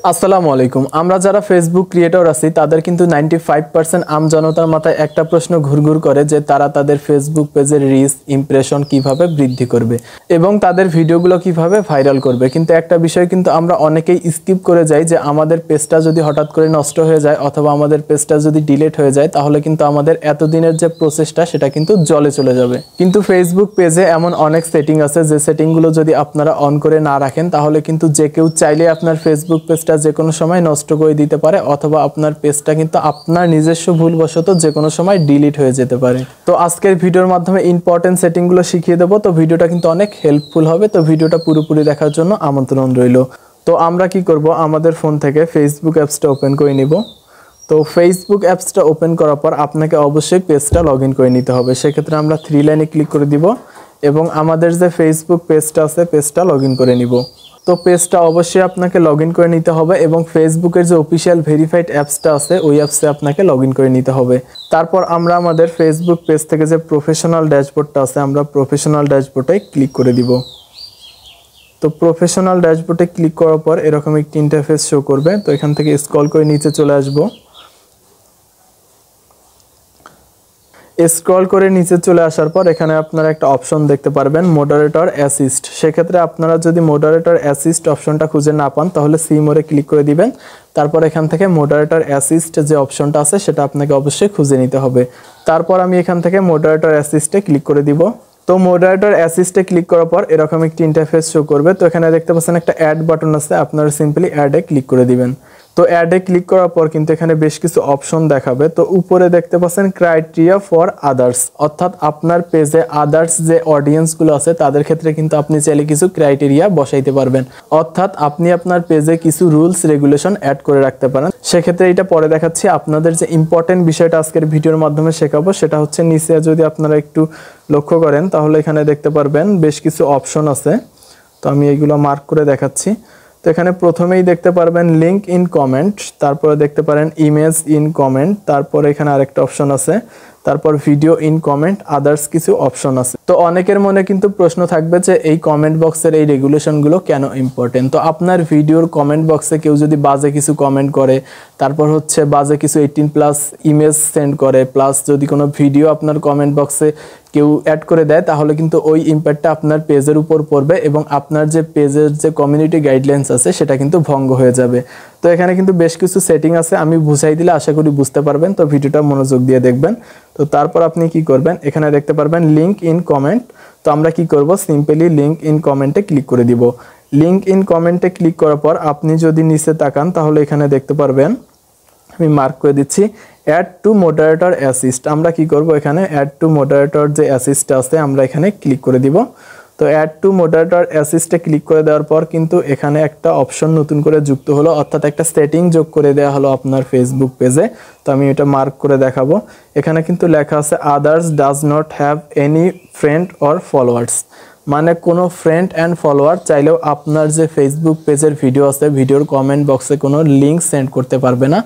আসসালামু আলাইকুম। আমরা যারা ফেসবুক ক্রিয়েটর আছি তাদের কিন্তু 95% আম জনতার মাথায় একটা প্রশ্ন ঘুরঘুর করে যে তারা তাদের ফেসবুক পেজের রিচ ইমপ্রেশন কিভাবে বৃদ্ধি করবে এবং তাদের ভিডিওগুলো কিভাবে ভাইরাল করবে। কিন্তু একটা বিষয় কিন্তু আমরা অনেকেই স্কিপ করে যাই যে আমাদের পেজটা যদি হঠাৎ করে নষ্ট হয়ে যায় অথবা আমাদের পেজটা যদি ডিলিট হয়ে যায় তাহলে কিন্তু আমাদের এতদিনের যে প্রসেসটা সেটা কিন্তু জলে চলে যাবে। কিন্তু ফেসবুক পেজে এমন অনেক সেটিং আছে যে সেটিংগুলো যদি আপনারা অন করে না রাখেন তাহলে কিন্তু যে কেউ চাইলে আপনার ফেসবুক পেজটা যে কোনো সময় নষ্ট করে দিতে পারে অথবা আপনার পেজটা কিন্তু আপনার নিজস্ব ভুলবশত যে কোনো সময় ডিলিট হয়ে যেতে পারে। তো আজকের ভিডিওর মাধ্যমে ইম্পর্টেন্ট সেটিংগুলো শিখিয়ে দেবো। তো ভিডিওটা কিন্তু অনেক হেল্পফুল হবে। তো ভিডিওটা পুরোপুরি দেখার জন্য আমন্ত্রণ রইল। তো আমরা কি করব, আমাদের ফোন থেকে ফেসবুক অ্যাপসটা ওপেন করে নিব। তো ফেসবুক অ্যাপসটা ওপেন করার পর আপনাকে অবশ্যই পেজটা লগ ইন করে নিতে হবে। সেক্ষেত্রে আমরা 3 লাইনে ক্লিক করে দিব এবং আমাদের যে ফেসবুক পেজটা আছে পেজটা লগ ইন করে নিব। তো পেজটা অবশ্যই আপনাকে লগ ইন করে নিতে হবে এবং ফেসবুকের যে অফিসিয়াল ভেরিফাইড অ্যাপসটা আছে ওই অ্যাপসে আপনাকে লগ ইন করে নিতে হবে। তারপর আমরা আমাদের ফেসবুক পেজ থেকে যে প্রফেশনাল ড্যাশবোর্ডটা আছে আমরা প্রফেশনাল ড্যাশবোর্ডে ক্লিক করে দিব। তো প্রফেশনাল ড্যাশবোর্ডে ক্লিক করার পর এরকম একটি ইন্টারফেস শো করবে। তো এখান থেকে স্ক্রল করে নিচে চলে আসবো। স্ক্রল করে নিচে চলে আসার পর এখানে আপনারা একটা অপশন দেখতে পারবেন মডারেটর অ্যাসিস্ট। সেক্ষেত্রে আপনারা যদি মডারেটর অ্যাসিস্ট অপশনটা খুঁজে না পান তাহলে সি মোড়ে ক্লিক করে দিবেন। তারপর এখান থেকে মডারেটর অ্যাসিস্ট যে অপশনটা আছে সেটা আপনাকে অবশ্যই খুঁজে নিতে হবে। তারপর আমি এখান থেকে মডারেটর অ্যাসিস্টে ক্লিক করে দিব। তো মডারেটর অ্যাসিস্টে ক্লিক করার পর এরকম একটি ইন্টারফেস শো করবে। তো এখানে দেখতে পাচ্ছেন একটা অ্যাড বাটন আছে, আপনারা সিম্পলি অ্যাডে ক্লিক করে দিবেন। তো অ্যাডে ক্লিক করার পর কিন্তু এখানে বেশ কিছু অপশন দেখাবে। তো উপরে দেখতে পাচ্ছেন ক্রাইটেরিয়া ফর আদার্স, অর্থাৎ আপনার পেজে আদার্স যে অডিয়েন্সগুলো আছে তাদের ক্ষেত্রে কিন্তু আপনি চাইলে কিছু ক্রাইটেরিয়া বসাইতে পারবেন, অর্থাৎ আপনি আপনার পেজে কিছু রুলস রেগুলেশন অ্যাড করে রাখতে পারেন। সেক্ষেত্রে এটা পরে দেখাচ্ছি। আপনাদের যে ইম্পর্টেন্ট বিষয়টা আজকের ভিডিওর মাধ্যমে শেখাবো সেটা হচ্ছে নিচে যদি আপনারা একটু লক্ষ্য করেন তাহলে এখানে দেখতে পারবেন বেশ কিছু অপশন আছে। তো আমি এইগুলো মার্ক করে দেখাচ্ছি। তো এখানে প্রথমেই দেখতে পারবেন লিংক ইন কমেন্ট, তারপরে দেখতে পারেন ইমেজ ইন কমেন্ট, তারপর এখানে আরেকটা অপশন আছে, তারপর ভিডিও ইন কমেন্ট, আদার্স কিছু অপশন আছে। তো অনেকের মনে কিন্তু প্রশ্ন থাকবে যে এই কমেন্ট বক্সের এই রেগুলেশনগুলো কেন ইম্পর্টেন্ট। তো আপনার ভিডিওর কমেন্ট বক্সে কেউ যদি বাজে কিছু কমেন্ট করে, তারপর হচ্ছে বাজে কিছু 18+ ইমেজ সেন্ড করে, প্লাস যদি কোনো ভিডিও আপনার কমেন্ট বক্সে কেউ অ্যাড করে দেয় তাহলে কিন্তু ওই ইম্প্যাক্টটা আপনার পেজের উপর পড়বে এবং আপনার যে পেজের যে কমিউনিটি গাইডলাইন্স আছে সেটা কিন্তু ভঙ্গ হয়ে যাবে। তো এখানে কিন্তু বেশ কিছু সেটিং আছে, আমি বুঝাই দিলে আশা করি বুঝতে পারবেন। তো ভিডিওটা মনোযোগ দিয়ে দেখবেন। তো তারপর আপনি কি করবেন, এখানে দেখতে পারবেন লিংক ইন কমেন্ট। তো আমরা কি করব, সিম্পলি লিংক ইন কমেন্টে ক্লিক করে দিব। লিংক ইন কমেন্টে ক্লিক করার পর আপনি যদি নিচে তাকান তাহলে এখানে দেখতে পারবেন, আমি মার্ক করে দিচ্ছি অ্যাড টু মডারেটর অ্যাসিস্ট। আমরা কি করব, এখানে অ্যাড টু মডারেটর যে অ্যাসিস্ট আছে আমরা এখানে ক্লিক করে দিব। তো অ্যাড টু মডারেটর অ্যাসিস্টে ক্লিক করে দেওয়ার পর কিন্তু এখানে একটা অপশন নতুন করে যুক্ত হলো, অর্থাৎ একটা সেটিং যোগ করে দেওয়া হলো আপনার ফেসবুক পেজে। তো আমি এটা মার্ক করে দেখাবো। এখানে কিন্তু লেখা আছে others does not have any friend or followers, মানে কোনো ফ্রেন্ড অ্যান্ড ফলোয়ার চাইলেও আপনার যে ফেসবুক পেজের ভিডিও আছে ভিডিওর কমেন্ট বক্সে কোনো লিঙ্ক সেন্ড করতে পারবে না,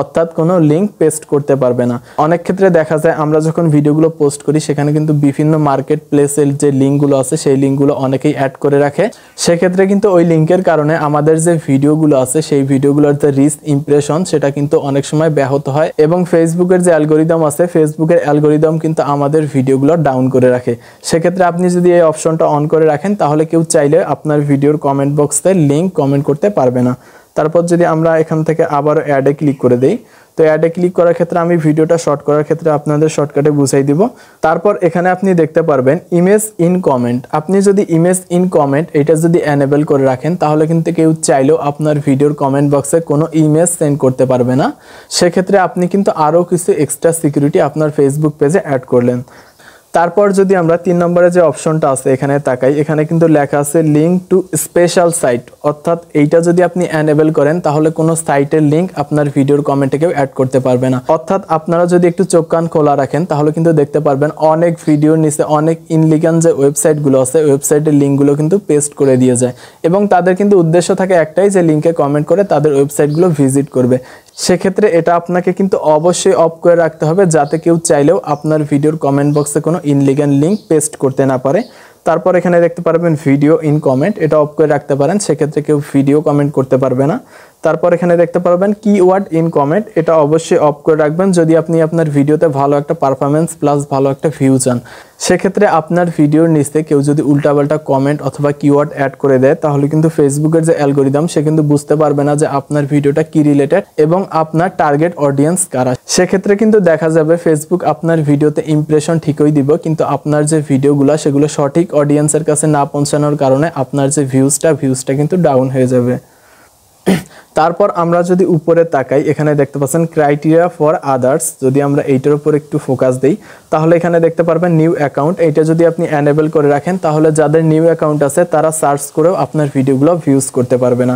অর্থাৎ কোনো লিঙ্ক পেস্ট করতে পারবে না। অনেক ক্ষেত্রে দেখা যায় আমরা যখন ভিডিওগুলো পোস্ট করি সেখানে কিন্তু বিভিন্ন মার্কেট প্লেসের যে লিঙ্কগুলো আছে সেই লিঙ্কগুলো অনেকেই অ্যাড করে রাখে। সেক্ষেত্রে কিন্তু ওই লিঙ্কের কারণে আমাদের যে ভিডিওগুলো আছে সেই ভিডিওগুলোর যে রিচ ইমপ্রেশন সেটা কিন্তু অনেক সময় ব্যাহত হয় এবং ফেসবুকের যে অ্যালগোরিদম আছে ফেসবুকের অ্যালগোরিদম কিন্তু আমাদের ভিডিওগুলো ডাউন করে রাখে। সেক্ষেত্রে আপনি যদি এই অপশনটা অন করে রাখেন তাহলে কেউ চাইলে আপনার ভিডিওর কমেন্ট বক্সে লিঙ্ক কমেন্ট করতে পারবে না। তারপর যদি আমরা এখান থেকে আবার অ্যাডে ক্লিক করে দেই, তো অ্যাডে ক্লিক করার ক্ষেত্রে আমি ভিডিওটা শর্ট করার ক্ষেত্রে আপনাদের শর্টকাটে বুঝাই দিব। তারপর এখানে আপনি দেখতে পারবেন ইমেজ ইন কমেন্ট। আপনি যদি ইমেজ ইন কমেন্ট এটা যদি এনেবল করে রাখেন তাহলে কিন্তু কেউ চাইলেও আপনার ভিডিওর কমেন্ট বক্সে কোনো ইমেজ সেন্ড করতে পারবে না। সেক্ষেত্রে আপনি কিন্তু আরও কিছু এক্সট্রা সিকিউরিটি আপনার ফেসবুক পেজে অ্যাড করলেন। তারপর যদি আমরা 3 নম্বরে যে অপশনটা আছে এখানে তাকাই, এখানে কিন্তু লেখা আছে লিঙ্ক টু স্পেশাল সাইট, অর্থাৎ এইটা যদি আপনি এনেবল করেন তাহলে কোনো সাইটের লিঙ্ক আপনার ভিডিওর কমেন্টে কেউ অ্যাড করতে পারবে না। অর্থাৎ আপনারা যদি একটু চোখ কান খোলা রাখেন তাহলে কিন্তু দেখতে পারবেন অনেক ভিডিওর নিচে অনেক ইনলিগাল যে ওয়েবসাইটগুলো আছে ওয়েবসাইটের লিঙ্কগুলো কিন্তু পেস্ট করে দিয়ে যায় এবং তাদের কিন্তু উদ্দেশ্য থাকে একটাই যে লিঙ্কে কমেন্ট করে তাদের ওয়েবসাইটগুলো ভিজিট করবে। সেক্ষেত্রে এটা আপনাকে কিন্তু অবশ্যই অফ করে রাখতে হবে যাতে কেউ চাইলেও আপনার ভিডিওর কমেন্ট বক্সে কোনো ইনলিগাল লিঙ্ক পেস্ট করতে না পারে। তারপর এখানে দেখতে পারবেন ভিডিও ইন কমেন্ট, এটা অফ করে রাখতে পারেন, সেক্ষেত্রে কেউ ভিডিও কমেন্ট করতে পারবে না। তারপর এখানে দেখতে পারবেন কিওয়ার্ড ইন কমেন্ট, এটা অবশ্যই অফ করে রাখবেন যদি আপনি আপনার ভিডিওতে ভালো একটা পারফরমেন্স প্লাস ভালো একটা ভিউ চান। সেক্ষেত্রে আপনার ভিডিওর নিচে কেউ যদি উল্টাপাল্টা কমেন্ট অথবা কিওয়ার্ড অ্যাড করে দেয় তাহলে কিন্তু ফেসবুকের যে অ্যালগোরিদম সে কিন্তু বুঝতে পারবে না যে আপনার ভিডিওটা কি রিলেটেড এবং আপনার টার্গেট অডিয়েন্স কারা। সেক্ষেত্রে কিন্তু দেখা যাবে ফেসবুক আপনার ভিডিওতে ইমপ্রেশন ঠিকই দিব, কিন্তু আপনার যে ভিডিওগুলো সেগুলো সঠিক অডিয়েন্সের কাছে না পৌঁছানোর কারণে আপনার যে ভিউজটা কিন্তু ডাউন হয়ে যাবে। তারপর আমরা যদি উপরে তাকাই এখানে দেখতে পাচ্ছেন ক্রাইটেরিয়া ফর আদার্স, যদি আমরা এইটার উপর একটু ফোকাস দিই তাহলে এখানে দেখতে পারবেন নিউ অ্যাকাউন্ট, এইটা যদি আপনি এনেবল করে রাখেন তাহলে যাদের নিউ অ্যাকাউন্ট আছে তারা সার্চ করেও আপনার ভিডিওগুলো ভিউজ করতে পারবে না।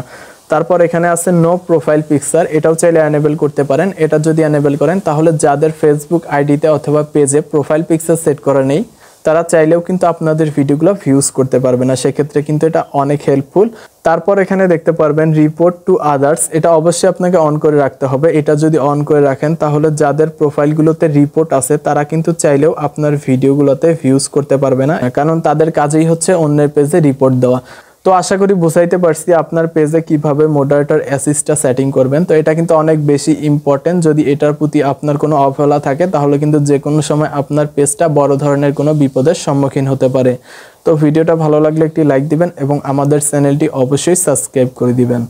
তারপর এখানে আছে নো প্রোফাইল পিকচার, এটাও চাইলে এনেবল করতে পারেন। এটা যদি এনেবল করেন তাহলে যাদের ফেসবুক আইডিতে অথবা পেজে প্রোফাইল পিকচার সেট করা নেই তারা চাইলেও কিন্তু আপনাদের ভিডিওগুলো ভিউজ করতে পারবে না, সেক্ষেত্রে কিন্তু এটা অনেক হেল্পফুল। তারপর এখানে দেখতে পারবেন রিপোর্ট টু আদার্স, এটা অবশ্যই আপনাকে অন করে রাখতে হবে। এটা যদি অন করে রাখেন তাহলে যাদের প্রোফাইলগুলোতে রিপোর্ট আছে তারা কিন্তু চাইলেও আপনার ভিডিওগুলোতে ভিউজ করতে পারবে না, কারণ তাদের কাজেই হচ্ছে অন্যের পেজে রিপোর্ট দেওয়া। তো আশা করি বুঝাইতে পারছি আপনার পেজে কিভাবে মডারেটর অ্যাসিস্টটা সেটিং করবেন। তো এটা কিন্তু অনেক বেশি ইম্পর্টেন্ট, যদি এটার প্রতি আপনার কোনো অবহেলা থাকে তাহলে কিন্তু যে কোনো সময় আপনার পেজটা বড় ধরনের কোনো বিপদের সম্মুখীন হতে পারে। তো ভিডিওটা ভালো লাগলে একটি লাইক দিবেন এবং আমাদের চ্যানেলটি অবশ্যই সাবস্ক্রাইব করে দিবেন।